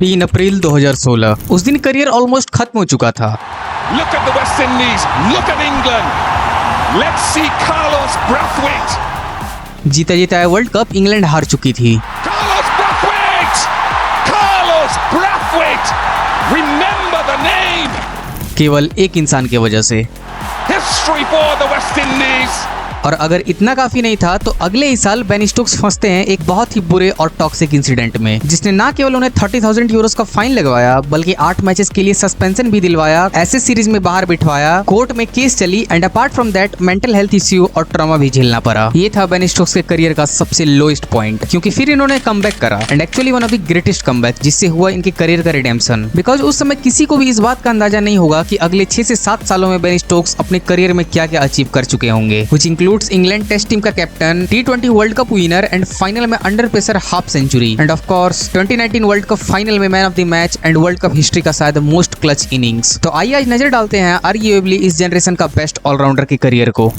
3 अप्रैल 2016। उस दिन career almost खत्म हो चुका था। Look at the West Indies, look at England. Let's see Carlos Brathwaite. जीता जीता वर्ल्ड कप इंग्लैंड हार चुकी थी। Carlos Brathwaite! Carlos Brathwaite! Remember the name. केवल एक इंसान की वजह से। History for the West Indies. और अगर इतना काफी नहीं था तो अगले ही साल बेन स्टोक्स फंसते हैं एक बहुत ही बुरे और टॉक्सिक इंसिडेंट में, जिसने ना केवल उन्हें 30,000 यूरोस का फाइन लगवाया बल्कि 8 मैचेस के लिए सस्पेंशन भी दिलवाया, ऐसे सीरीज में बाहर बिठवाया, कोर्ट में केस चली and apart from that mental health issue और ट्रॉमा भी झेलना पड़ा। ये था बेन स्टोक्स के करियर का सबसे लोएस्ट पॉइंट, क्योंकि फिर इन्होंने कमबैक करा and actually one of the greatest comeback, जिससे हुआ इनके करियर का रिडेम्पशन। बिकॉज उस समय किसी को भी इस बात का अंदाजा नहीं होगा कि अगले 6 से 7 सालों में बेन स्टोक्स अपने करियर में क्या क्या अचीव कर चुके होंगे, which includes England test team का captain, T20 world cup winner and final में under pressure half century and of course 2019 world cup final में man of the match and world cup history का शायद most clutch innings. तो आइए आज नजर डालते हैं आर्ग्यूएबली इस जनरेशन का बेस्ट ऑलराउंडर के करियर को।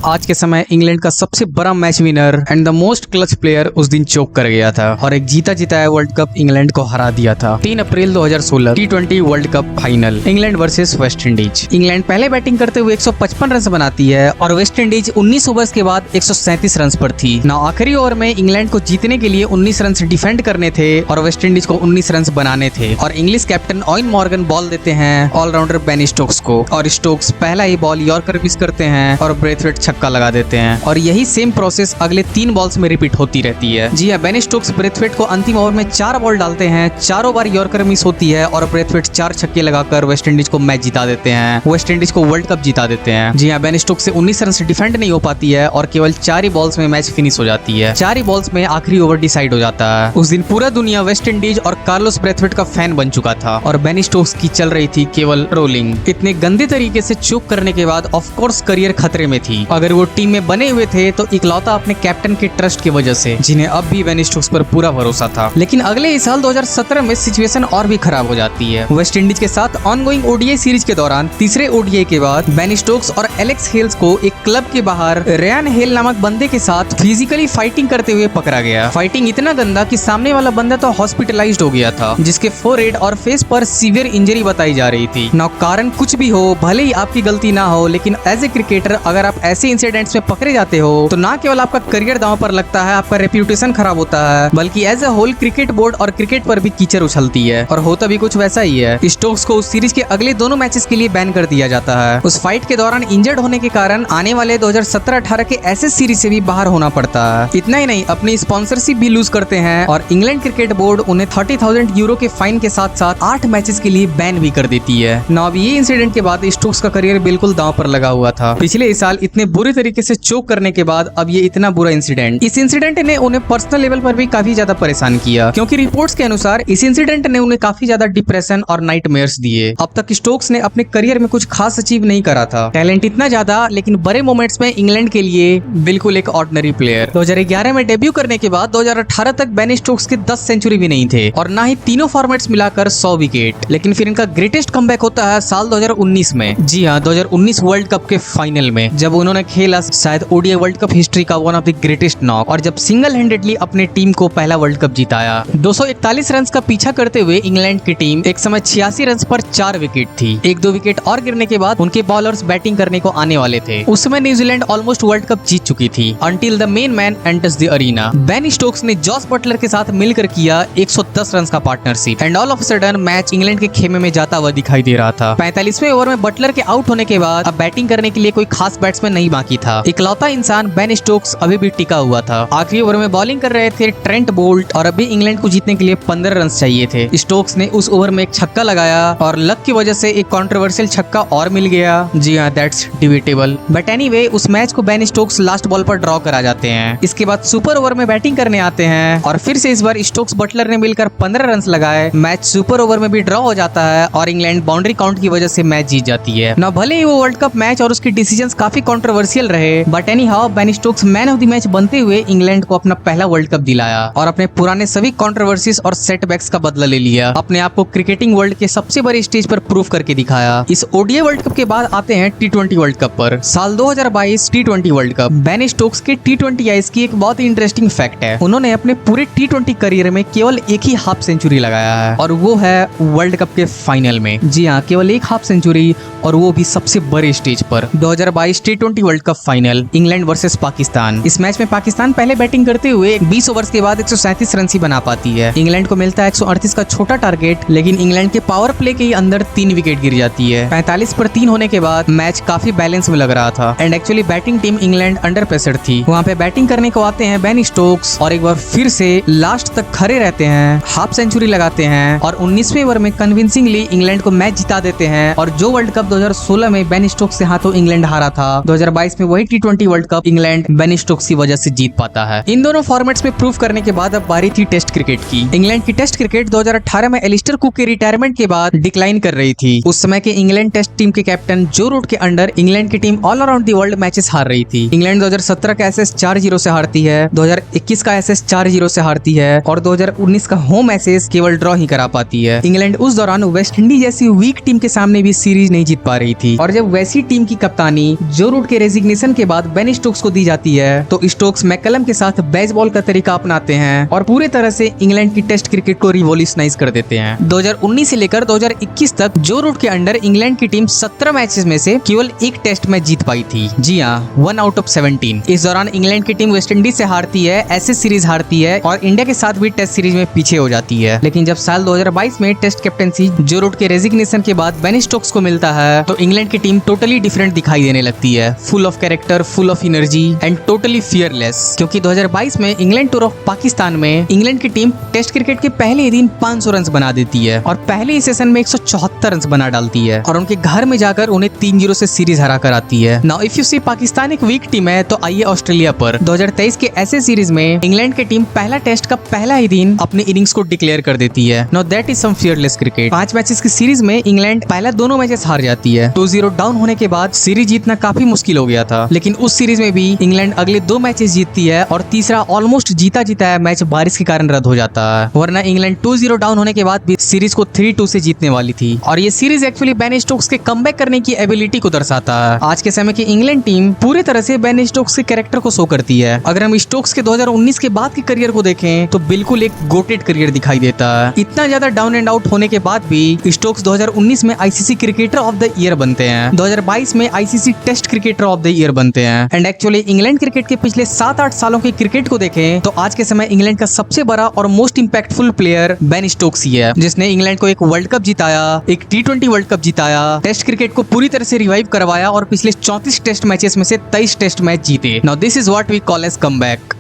आज के समय इंग्लैंड का सबसे बड़ा match winner and the most clutch player उस दिन चोक कर गया था और एक जीता जिताया वर्ल्ड कप इंग्लैंड को हरा दिया था। 3 अप्रैल 2016 T20 world cup final, England versus West Indies. England पहले बैटिंग करते हुए 155 रन बनाती है और वेस्ट इंडीज 19 ओवर्स के बाद 137 रन पर थी। ना आखिरी ओवर में इंग्लैंड को जीतने के लिए 19 रन डिफेंड करने थे और वेस्ट इंडीज को 19 रन बनाने थे और English captain ion Morgan ball देते हैं ऑलराउंडर बेन स्टोक्स को और स्टोक्स पहला ही बॉल यॉर्कर मिस करते हैं और ब्रेथवेट छक्का लगा देते हैं और यही सेम प्रोसेस अगले 3 बॉल्स में रिपीट होती रहती है। जी हाँ, बेन स्टोक्स ब्रेथवेट को अंतिम ओवर में 4 बॉल डालते हैं, चारों बार यॉर्कर मिस होती है और ब्रेथवेट 4 छक्के लगाकर वेस्ट इंडीज को मैच जिता देते हैं, वेस्ट इंडीज को वर्ल्ड कप जिता देते हैं। जी हाँ, बेन स्टोक्स से 19 रन से डिफेंड नहीं हो पाती है और केवल 4 ही बॉल्स में मैच फिनिश हो जाती है। 4 ही बॉल्स में आखिरी ओवर डिसाइड हो जाता है। उस दिन पूरा दुनिया वेस्ट इंडीज और कार्लोस ब्रेथवेट का फैन बन चुका था और बेन स्टोक्स की चल रही थी केवल रोलिंग। इतने गंदे तरीके से चूक करने के बाद ऑफ कोर्स करियर खतरे में थी। अगर वो टीम में बने हुए थे तो इकलौता अपने कैप्टन के ट्रस्ट की वजह से, जिन्हें अब भी बेन स्टोक्स पर पूरा भरोसा था। लेकिन अगले ही साल 2017 में सिचुएशन और भी खराब हो जाती है। वेस्ट इंडीज के साथ ऑनगोइंग ओडीआई सीरीज के दौरान तीसरे ओडीआई के बाद बेन स्टोक्स और एलेक्स हेल्स को एक क्लब के बाहर रेयान हेल नामक बंदे के साथ फिजिकली फाइटिंग करते हुए पकड़ा गया। फाइटिंग इतना गंदा कि सामने वाला बंदा तो हॉस्पिटलाइज्ड हो गया था, जिसके फोरहेड और फेस पर सीवियर इंजरी बताई जा रही थी। ना कारण कुछ भी हो, भले ही आपकी गलती ना हो, लेकिन एज ए क्रिकेटर अगर आप ऐसे इंसिडेंट्स में पकड़े जाते हो तो ना केवल आपका करियर दांव पर लगता है, आपका रेप्यूटेशन खराब होता है, बल्कि as a whole cricket board और क्रिकेट पर भी कीचड़ उछलती है। और होता भी कुछ वैसा ही है। स्टोक्स को उस सीरीज के अगले दोनों मैचेस के लिए बैन कर दिया जाता है। उस फाइट के दौरान इंजर्ड होने के कारण आने वाले 2017-18 के ऐसे सीरीज से भी बाहर होना पड़ता है। इतना ही नहीं, अपनी स्पॉन्सरशिप भी लूज करते हैं और इंग्लैंड क्रिकेट बोर्ड उन्हें 30,000 यूरो के फाइन के साथ साथ 8 मैचेस के लिए बैन भी कर देती है। ना अब ये इंसिडेंट के बाद स्टोक्स का करियर बिल्कुल दांव पर लगा हुआ था। पिछले साल इतने बुरे तरीके से चोक करने के बाद अब ये इतना बुरा इंसिडेंट, इस इंसिडेंट ने उन्हें पर्सनल लेवल पर भी काफी ज्यादा परेशान किया, क्योंकि रिपोर्ट्स के अनुसार इस इंसिडेंट ने उन्हें काफी ज्यादा डिप्रेशन और नाइटमेयर्स दिए। अब तक स्टोक्स ने अपने करियर में कुछ खास अचीव नहीं करा था। टैलेंट इतना ज्यादा, लेकिन बड़े मोमेंट्स में इंग्लैंड के लिए बिल्कुल एक ऑर्डिनरी प्लेयर। 2011 में डेब्यू करने के बाद 2018 तक बेन स्टोक्स के 10 सेंचुरी भी नहीं थे और ना ही तीनों फॉर्मेट्स मिलाकर 100 विकेट। लेकिन फिर इनका ग्रेटेस्ट कमबैक होता है साल 2019 में। जी हाँ, 2019 वर्ल्ड कप के फाइनल में, जब उन्होंने खेला शायद ओडीआई वर्ल्ड कप हिस्ट्री का one of the greatest knock और जब सिंगल हैंडेडली अपने टीम को पहला वर्ल्ड कप जिताया। 241 रन का पीछा करते हुए इंग्लैंड की टीम एक समय 86 रन पर 4 विकेट थी। 1-2 विकेट और गिरने के बाद उनके बॉलर्स बैटिंग करने को आने वाले थे। उस समय न्यूजीलैंड ऑलमोस्ट वर्ल्ड कप जीत चुकी थी until the main man enters the arena. Ben Stokes ने जॉस बटलर के साथ मिलकर किया 110 रन का partnership and all of sudden match England के खेमे में जाता हुआ दिखाई दे रहा था। 45वें ओवर में बटलर के आउट होने के बाद अब बैटिंग करने के लिए कोई खास बैट्समैन नहीं बाकी था। इकलौता इंसान बेन स्टोक्स अभी भी टिका हुआ था। आखिरी ओवर में बॉलिंग कर रहे थे ट्रेंट बोल्ट और अभी इंग्लैंड को जीतने के लिए 15 रन चाहिए थे। स्टोक्स ने उस ओवर में एक छक्का लगाया और लक की वजह से एक कंट्रोवर्शियल छक्का और मिल गया। जी हाँ, दैट्स डिबेटेबल, बट एनीवे उस मैच को बेन स्टोक्स लास्ट बॉल पर ड्रॉ करा जाते हैं। इसके बाद सुपर ओवर में बैटिंग करने आते हैं और फिर से इस बार स्टोक्स बटलर ने मिलकर 15 रन लगाए। मैच सुपर ओवर में भी ड्रॉ हो जाता है और इंग्लैंड बाउंड्री काउंट की वजह से मैच जीत जाती है। ना भले ही वो वर्ल्ड कप मैच और उसके डिसीजंस काफी कंट्रोवर्शियल कंट्रोवर्शियल रहे, but any how Ben Stokes man of the match बनते हुए इंग्लैंड को अपना पहला वर्ल्ड कप दिलाया और अपने पुराने सभी कंट्रोवर्सीज और सेटबैक्स का बदला ले लिया। अपने आप को क्रिकेटिंग वर्ल्ड के सबसे बड़े स्टेज पर प्रूव करके दिखाया। इस ओडीआई वर्ल्ड कप के बाद आते हैं टी20 वर्ल्ड कप पर। साल 2022 टी20 वर्ल्ड कप। बेन स्टोक्स के टी20 आइज की एक बहुत ही इंटरेस्टिंग फैक्ट है, उन्होंने अपने पूरे टी20 करियर में केवल एक ही हाफ सेंचुरी लगाया है और वो है वर्ल्ड कप के फाइनल में। जी हाँ, केवल एक हाफ सेंचुरी और वो भी सबसे बड़े स्टेज पर। 2022 टी20 world cup final, England versus Pakistan. इस मैच में पाकिस्तान पहले बैटिंग करते हुए 20 ओवर्स के बाद 137 रन ही बना पाती है। इंग्लैंड को मिलता है 138 का छोटा टारगेट, लेकिन इंग्लैंड के पावर प्ले के अंदर 3 विकेट गिर जाती है। 45 पर 3 होने के बाद मैच काफी बैलेंस में लग रहा था and actually batting team England under pressure थी। वहाँ पे बैटिंग करने को आते हैं बेन स्टोक्स और एक बार फिर से लास्ट तक खड़े रहते हैं, हाफ सेंचुरी लगाते हैं और 19वें ओवर में कन्विंसिंगली इंग्लैंड को मैच जिता देते हैं। और जो वर्ल्ड कप 2016 में बेन स्टोक्स से हाथों इंग्लैंड हारा था, 2022 में वही टी20 world cup England Ben Stokes की वजह से जीत पाता है। इन दोनों फॉर्मेट्स में प्रूव करने के बाद अब बारी थी टेस्ट क्रिकेट की। इंग्लैंड की टेस्ट क्रिकेट 2018 में एलिस्टर कुक के रिटायरमेंट के बाद डिक्लाइन कर रही थी। उस समय के इंग्लैंड टेस्ट टीम के कैप्टन जो रूट के अंडर इंग्लैंड की team all around the world matches हार रही थी। इंग्लैंड 2017 का एसएस 4-0 से हारती है, 2021 का एसएस 4-0 से हारती है और 2019 का होम एसएस केवल ड्रॉ ही करा पाती है। इंग्लैंड उस दौरान वेस्ट इंडीज जैसी वीक टीम के सामने भी सीरीज नहीं जीत पा रही थी और जब वैसी टीम की कप्तानी जो रूट के रेजिग्नेशन के बाद बेन स्टोक्स को दी जाती है तो स्टोक्स मैकलम के साथ बेसबॉल का तरीका अपनाते हैं और पूरे तरह से इंग्लैंड की टेस्ट क्रिकेट को रिवॉल्यूशनाइज कर देते हैं। 2019 से लेकर 2021 तक जो रूट के अंडर इंग्लैंड की टीम 17 मैचेस में से केवल एक टेस्ट मैच जीत पाई थी। जी हाँ, 1 आउट ऑफ 17। इस दौरान इंग्लैंड की टीम वेस्ट इंडीज से हारती है, एसएस सीरीज हारती है और इंडिया के साथ भी टेस्ट सीरीज में पीछे हो जाती है। लेकिन जब साल 2022 में टेस्ट कैप्टेंसी जो रूट के रेजिग्नेशन के बाद बेन स्टोक्स को मिलता है तो इंग्लैंड की टीम टोटली डिफरेंट दिखाई देने लगती है, full of character, full of energy and totally fearless. क्योंकि 2022 में इंग्लैंड टूर ऑफ पाकिस्तान में इंग्लैंड की टीम टेस्ट क्रिकेट के पहले ही दिन 500 रन बना देती है और पहले ही सेशन में 174 रन बना डालती है और उनके घर में जाकर उन्हें 3-0 से सीरीज हरा कर आती है। Now if you see Pakistan एक वीक टीम है तो आइए ऑस्ट्रेलिया पर। 2023 के ऐसे सीरीज में इंग्लैंड की टीम पहला टेस्ट का पहला ही दिन अपनी इनिंग्स को डिक्लेयर कर देती है। Now that is some fearless cricket. 5 matches की सीरीज में इंग्लैंड पहला दोनों मैचेस हार जाती है। 2-0 डाउन होने के बाद सीरीज जीतना काफी मुश्किल हो गया था, लेकिन उस सीरीज में भी इंग्लैंड अगले 2 मैचेस जीतती है और तीसरा ऑलमोस्ट जीता है मैच बारिश के कारण रद्द हो जाता है, वरना इंग्लैंड 2-0 डाउन होने के बाद भी सीरीज को 3-2 से जीतने वाली थी। और ये सीरीज एक्चुअली बेन स्टोक्स के कमबैक करने की एबिलिटी को दर्शाता है। आज के समय की इंग्लैंड टीम पूरी तरह से बेन स्टोक्स के कैरेक्टर को शो करती है। अगर हम स्टोक्स के 2019 के बाद के करियर को देखें तो बिल्कुल एक गोटेड करियर दिखाई देता है। इतना ज्यादा डाउन एंड आउट होने के बाद भी स्टोक्स 2019 में ICC cricketer of the year बनते हैं, 2022 में ICC test cricketer of the year बनते हैं एंड एक्चुअली इंग्लैंड क्रिकेट के पिछले 7-8 सालों के क्रिकेट को देखें तो आज के समय इंग्लैंड का सबसे बड़ा और most impactful player Ben Stokes ही है, जिसने इंग्लैंड को एक वर्ल्ड कप जिताया, एक टी20 वर्ल्ड कप जिताया, टेस्ट क्रिकेट को पूरी तरह से रिवाइव करवाया और पिछले 34 टेस्ट मैचेस में से 23 टेस्ट मैच जीते। Now this is what we call as comeback.